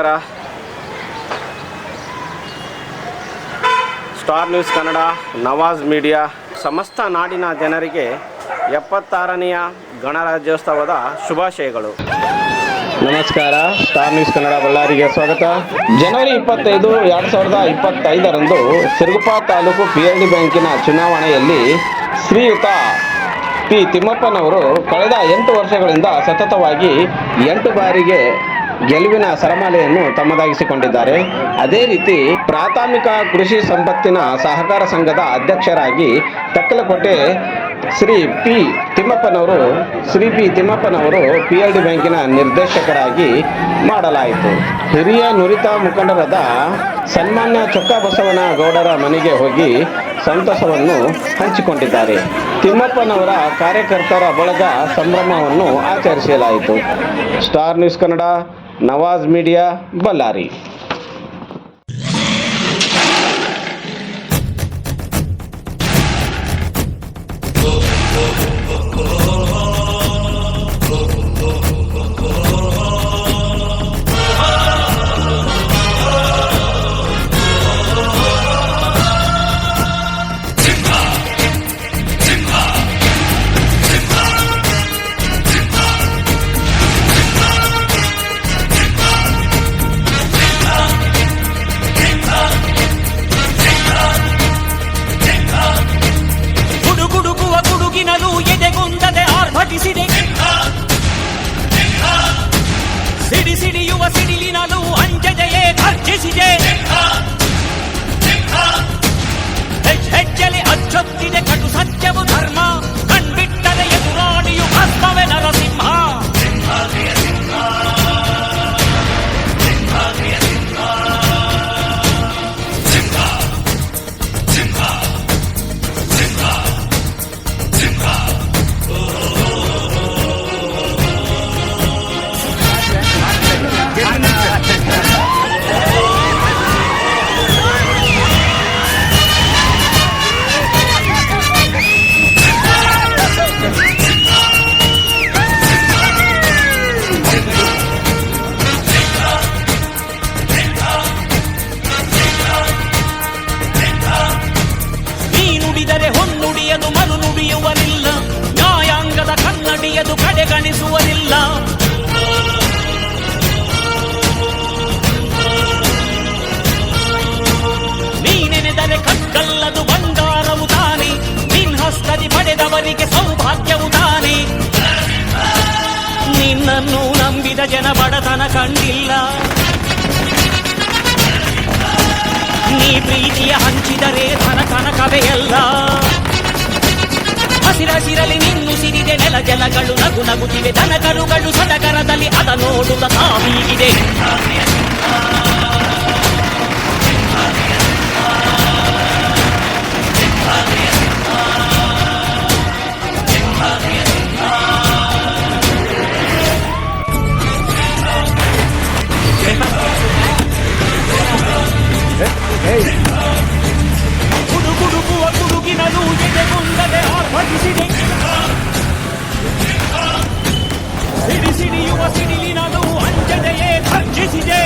ನಮಸ್ಕಾರ. Star news Kannada, Nawaz media ಸಮಸ್ತ ನಾಡಿನ ಜನರಿಗೆ 76ನೇಯ ಗಣರಾಜ್ಯೋತ್ಸವದ ಶುಭಾಶಯಗಳು. ನಮಸ್ಕಾರ. ಸ್ಟಾರ್ ನ್ಯೂಸ್ ಕನ್ನಡ ಬಳ್ಳಾರಿಗೆ ಸ್ವಾಗತ. ಜನವರಿ 25, 2025ರಂದು ಸಿರುಗುಪ್ಪ ತಾಲೂಕು PLD ಬ್ಯಾಂಕಿನ ಚುನಾವಣೆಯಲ್ಲಿ ಶ್ರೀಯುತ ಪಿ ತಿಮ್ಮಪ್ಪನವರು ಕಳೆದ 8 ವರ್ಷಗಳಿಂದ ಸತತವಾಗಿ 8 ಬಾರಿಗೆ ಗೆಲುವಿನ ಸರಮಾಲೆಯನ್ನು ತಮ್ಮದಾಗಿಸಿಕೊಂಡಿದ್ದಾರೆ. ಅದೇ ರೀತಿ ಪ್ರಾಥಮಿಕ ಕೃಷಿ ಸಂಪತ್ತಿನ ಸಹಕಾರ ಸಂಘದ ಅಧ್ಯಕ್ಷರಾಗಿ ತಕ್ಕಲಕೋಟೆ ಶ್ರೀ ಪಿ ತಿಮ್ಮಪ್ಪನವರು PLD ಬ್ಯಾಂಕಿನ ನಿರ್ದೇಶಕರಾಗಿ ಮಾಡಲಾಯಿತು. ಹಿರಿಯ ನುರಿತ ಮುಖಂಡರಾದ ಸನ್ಮಾನ್ಯ ಚೊಕ್ಕ ಬಸವನ ಗೌಡರ ಮನೆಗೆ ಹೋಗಿ ಸಂತಸವನ್ನು ಹಂಚಿಕೊಂಡಿದ್ದಾರೆ. ತಿಮ್ಮಪ್ಪನವರ ಕಾರ್ಯಕರ್ತರ ಬಳಗ ಸಂಭ್ರಮವನ್ನು ಆಚರಿಸಲಾಯಿತು. Star news Kannada, Nawaz media, Ballari. ಸಿಡಿಯುವ ಸಿಡಿಲಿನಲು ಅಂಜದೆಯೇ ಗರ್ಜಿಸಿದೆ. ಹೆಜ್ಜೆಲಿ ಅಚ್ಚೊತ್ತಿದೆ ಕಟು ಸತ್ಯವು ಧರ್ಮ, ಕಣ್ಬಿಟ್ಟರೆ ಎದುರಾಳಿಯು ಭಸ್ಮವೇ ನರಸಿಂಹ. ಹೊನ್ನುಡಿಯದು ಮರು ನುಡಿಯುವರಿಲ್ಲ, ನ್ಯಾಯಾಂಗದ ಕನ್ನಡಿಯದು ಕಡೆಗಣಿಸುವರಿಲ್ಲ. ನೀನೆನೆದರೆ ಕಗ್ಗಲ್ಲದು ಬಂಗಾರವು ತಾನೆ, ನಿನ್ಹಸ್ತದಿ ಪಡೆದವರಿಗೆ ಸೌಭಾಗ್ಯವು ತಾನೆ. ನಿನ್ನನ್ನು ನಂಬಿದ ಜನ ಬಡತನ ಕಂಡಿಲ್ಲ, ನೀ ಪ್ರೀತಿಯ ಹಂಚಿದರೆ ಧನ ಕನಕವೇ ಅಲ್ಲ. ಹಸಿರಸಿರಲಿ ನಿನ್ನು ಸಿರಿದೆ ನೆಲ ಜಲಗಳು ನಗು ನಗುತ್ತಿವೆ, ದನಕರುಗಳು ಸಡಗರದಲ್ಲಿ ಅದ ನೋಡುತ್ತ ತಾವೀಗಿದೆ. ಗುಡುಗುಡುಗುವ ಗುಡುಗಿನಲು ಎದೆಗುಂದದೆ ಆರ್ಭಟಿಸಿದೆ. ಸಿಡಿಯುವ ಸಿಡಿಲಿನಲು ಅಂಜದೆಯೇ ಗರ್ಜಿಸಿದೆ.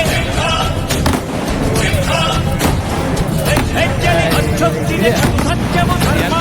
ಹೆಜ್ಜೆಲೆ ಅಚ್ಚೊತ್ತಿದೆ ಸತ್ಯವು ಧರ್ಮ,